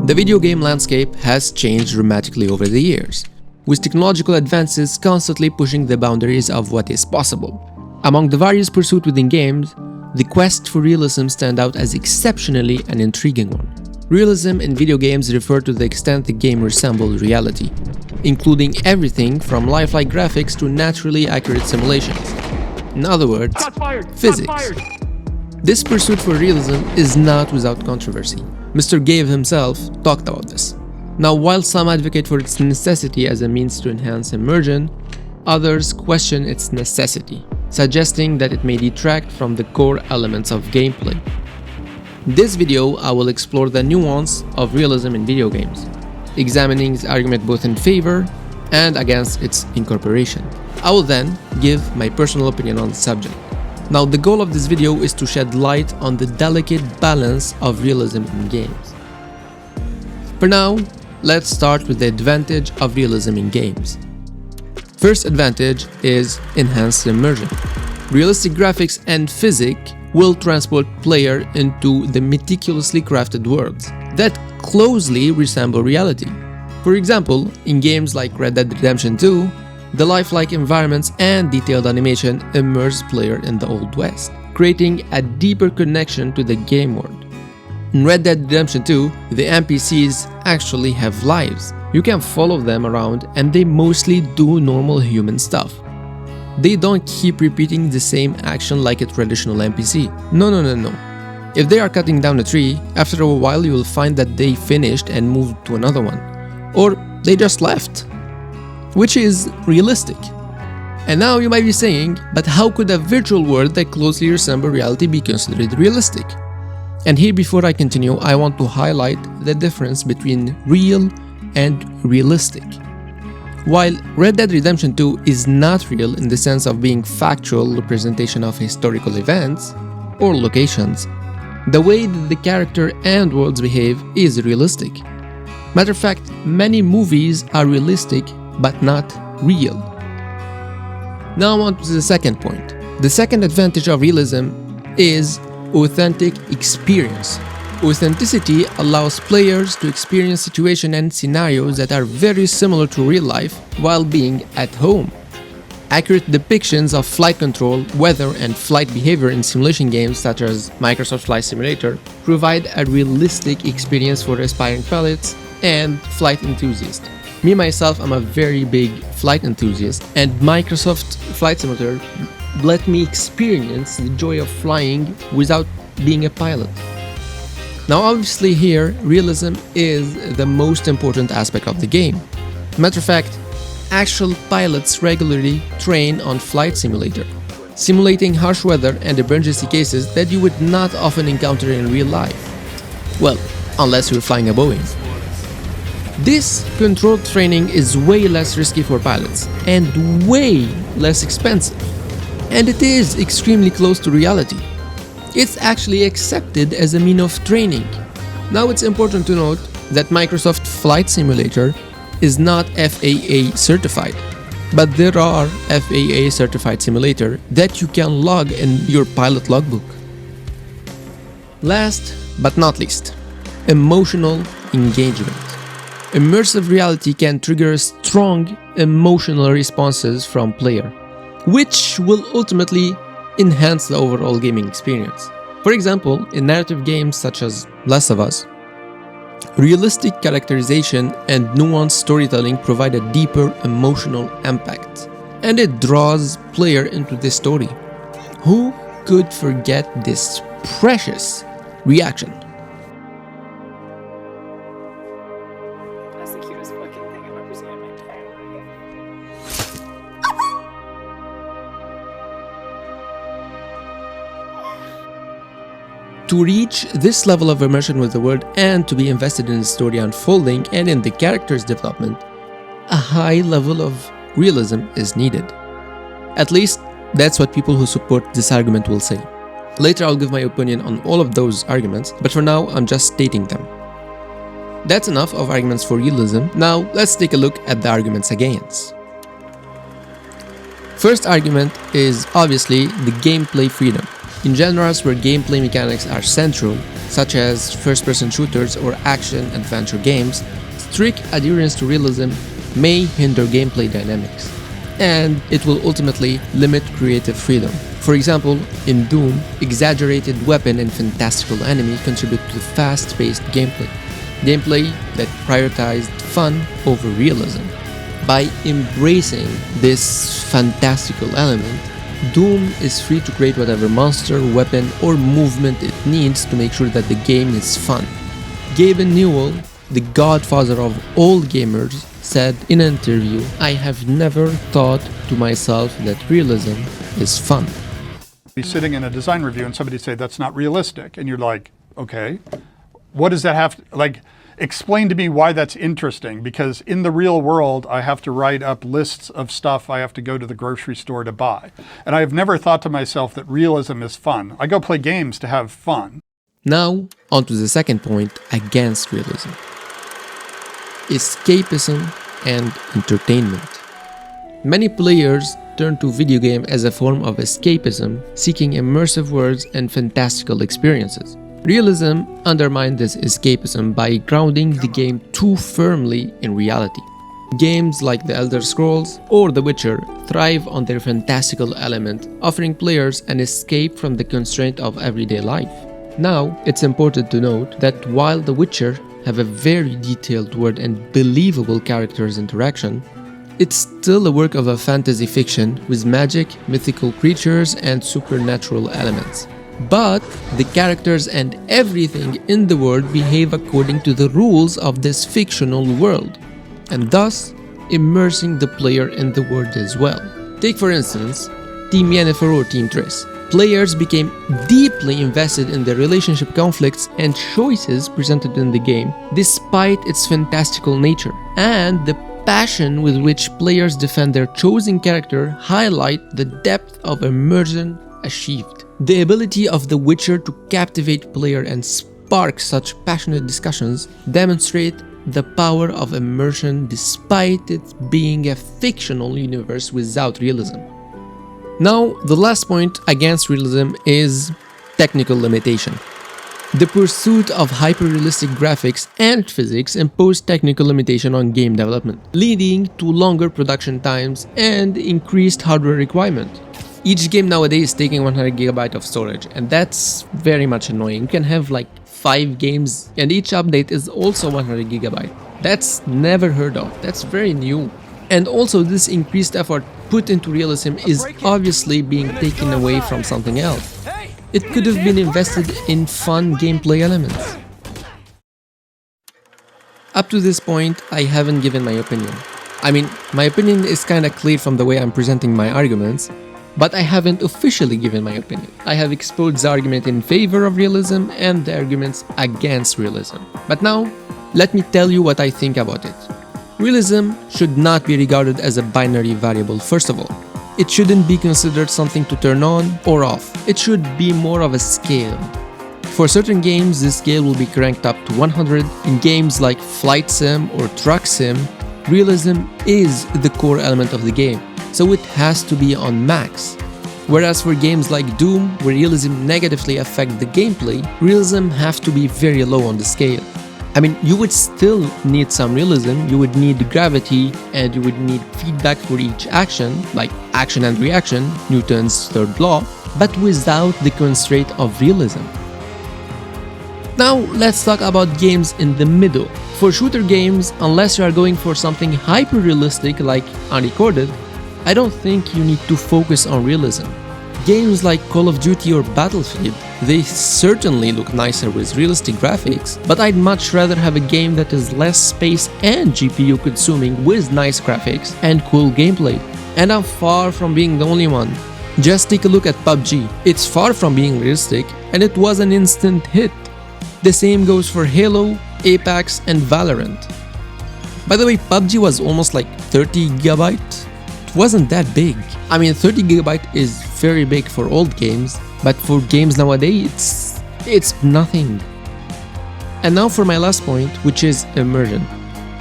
The video game landscape has changed dramatically over the years, with technological advances constantly pushing the boundaries of what is possible. Among the various pursuits within games, the quest for realism stands out as exceptionally an intriguing one. Realism in video games refer to the extent the game resembles reality, including everything from lifelike graphics to naturally accurate simulations. In other words, physics. This pursuit for realism is not without controversy. Mr. Gave himself talked about this. Now, while some advocate for its necessity as a means to enhance immersion, others question its necessity, suggesting that it may detract from the core elements of gameplay. In this video, I will explore the nuance of realism in video games, examining its argument both in favor and against its incorporation. I will then give my personal opinion on the subject. Now, the goal of this video is to shed light on the delicate balance of realism in games. For now, let's start with the advantage of realism in games. First advantage is enhanced immersion. Realistic graphics and physics will transport player into the meticulously crafted worlds that closely resemble reality. For example, in games like Red Dead Redemption 2, the lifelike environments and detailed animation immerse player in the Old West, creating a deeper connection to the game world. In Red Dead Redemption 2, the NPCs actually have lives. You can follow them around and they mostly do normal human stuff. They don't keep repeating the same action like a traditional NPC. No. If they are cutting down a tree, after a while you will find that they finished and moved to another one. Or they just left, which is realistic. And now you might be saying, but how could a virtual world that closely resembles reality be considered realistic? And here, before I continue, I want to highlight the difference between real and realistic. While Red Dead Redemption 2 is not real in the sense of being factual representation of historical events or locations, the way that the character and worlds behave is realistic. Matter of fact, many movies are realistic but not real. Now on to the second point. The second advantage of realism is authentic experience. Authenticity allows players to experience situations and scenarios that are very similar to real life while being at home. Accurate depictions of flight control, weather, and flight behavior in simulation games such as Microsoft Flight Simulator provide a realistic experience for aspiring pilots and flight enthusiasts. Me myself, I'm a very big flight enthusiast, and Microsoft Flight Simulator let me experience the joy of flying without being a pilot. Now obviously here, realism is the most important aspect of the game. Matter of fact, actual pilots regularly train on Flight Simulator, simulating harsh weather and emergency cases that you would not often encounter in real life. Well, unless you're flying a Boeing. This controlled training is way less risky for pilots and way less expensive. And it is extremely close to reality. It's actually accepted as a means of training. Now it's important to note that Microsoft Flight Simulator is not FAA certified, but there are FAA certified simulators that you can log in your pilot logbook. Last but not least, emotional engagement. Immersive reality can trigger strong emotional responses from player, which will ultimately enhance the overall gaming experience. For example, in narrative games such as Last of Us, realistic characterization and nuanced storytelling provide a deeper emotional impact, and it draws player into the story. Who could forget this precious reaction? That's the cutest fucking thing I've ever seen in my entire life. To reach this level of immersion with the world and to be invested in the story unfolding and in the character's development, a high level of realism is needed. At least, that's what people who support this argument will say. Later I'll give my opinion on all of those arguments, but for now I'm just stating them. That's enough of arguments for realism. Now let's take a look at the arguments against. First argument is obviously the gameplay freedom. In genres where gameplay mechanics are central, such as first-person shooters or action-adventure games, strict adherence to realism may hinder gameplay dynamics, and it will ultimately limit creative freedom. For example, in Doom, exaggerated weapon and fantastical enemy contribute to fast-paced gameplay that prioritized fun over realism. By embracing this fantastical element, Doom is free to create whatever monster, weapon, or movement it needs to make sure that the game is fun. Gaben Newell, the godfather of all gamers, said in an interview, "I have never thought to myself that realism is fun." Be sitting in a design review and somebody say that's not realistic, and you're like, okay, what does that have to, like, explain to me why that's interesting, because in the real world I have to write up lists of stuff I have to go to the grocery store to buy. And I have never thought to myself that realism is fun. I go play games to have fun. Now, on to the second point against realism. Escapism and entertainment. Many players turn to video game as a form of escapism, seeking immersive worlds and fantastical experiences. Realism undermined this escapism by grounding the game too firmly in reality. Games like The Elder Scrolls or The Witcher thrive on their fantastical element, offering players an escape from the constraint of everyday life. Now, it's important to note that while The Witcher have a very detailed world and believable characters interaction, it's still a work of a fantasy fiction with magic, mythical creatures, and supernatural elements. But the characters and everything in the world behave according to the rules of this fictional world, and thus immersing the player in the world as well. Take for instance, Team Yennefer or Team Triss. Players became deeply invested in the relationship conflicts and choices presented in the game, despite its fantastical nature, and the passion with which players defend their chosen character highlight the depth of immersion achieved. The ability of The Witcher to captivate player and spark such passionate discussions demonstrate the power of immersion despite it being a fictional universe without realism. Now, the last point against realism is technical limitation. The pursuit of hyper-realistic graphics and physics imposed technical limitation on game development, leading to longer production times and increased hardware requirement. Each game nowadays is taking 100GB of storage, and that's very much annoying. You can have like 5 games and each update is also 100GB. That's never heard of. That's very new. And also this increased effort put into realism is obviously being taken away from something else. It could have been invested in fun gameplay elements. Up to this point, I haven't given my opinion. I mean, my opinion is kinda clear from the way I'm presenting my arguments, but I haven't officially given my opinion. I have exposed the argument in favor of realism and the arguments against realism. But now, let me tell you what I think about it. Realism should not be regarded as a binary variable, first of all. It shouldn't be considered something to turn on or off. It should be more of a scale. For certain games, this scale will be cranked up to 100. In games like Flight Sim or Truck Sim, realism is the core element of the game, so it has to be on max. Whereas for games like Doom, where realism negatively affects the gameplay, realism has to be very low on the scale. I mean, you would still need some realism, you would need gravity, and you would need feedback for each action, like action and reaction, Newton's third law, but without the constraint of realism. Now, let's talk about games in the middle. For shooter games, unless you are going for something hyper-realistic like Unrecorded, I don't think you need to focus on realism. Games like Call of Duty or Battlefield, they certainly look nicer with realistic graphics, but I'd much rather have a game that is less space and GPU consuming with nice graphics and cool gameplay. And I'm far from being the only one. Just take a look at PUBG. It's far from being realistic, and it was an instant hit. The same goes for Halo, Apex, and Valorant. By the way, PUBG was almost like 30GB. It wasn't that big. I mean, 30GB is very big for old games, but for games nowadays, it's nothing. And now for my last point, which is immersion.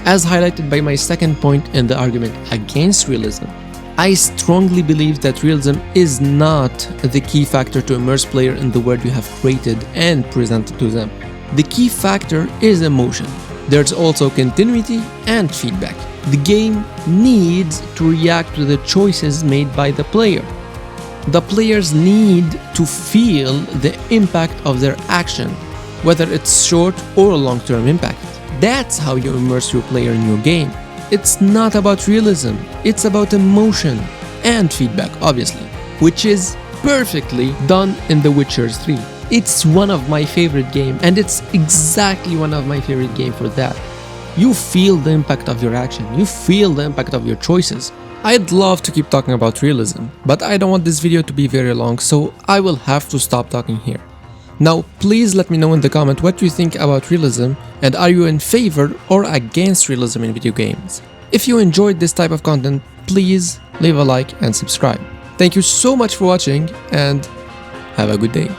As highlighted by my second point in the argument against realism, I strongly believe that realism is not the key factor to immerse player in the world you have created and presented to them. The key factor is emotion. There's also continuity and feedback. The game needs to react to the choices made by the player. The players need to feel the impact of their action, whether it's short or long-term impact. That's how you immerse your player in your game. It's not about realism, it's about emotion and feedback, obviously, which is perfectly done in The Witcher 3. It's one of my favorite games, and it's exactly one of my favorite games for that. You feel the impact of your action, you feel the impact of your choices. I'd love to keep talking about realism, but I don't want this video to be very long, so I will have to stop talking here. Now, please let me know in the comment what you think about realism, and are you in favor or against realism in video games? If you enjoyed this type of content, please leave a like and subscribe. Thank you so much for watching, and have a good day.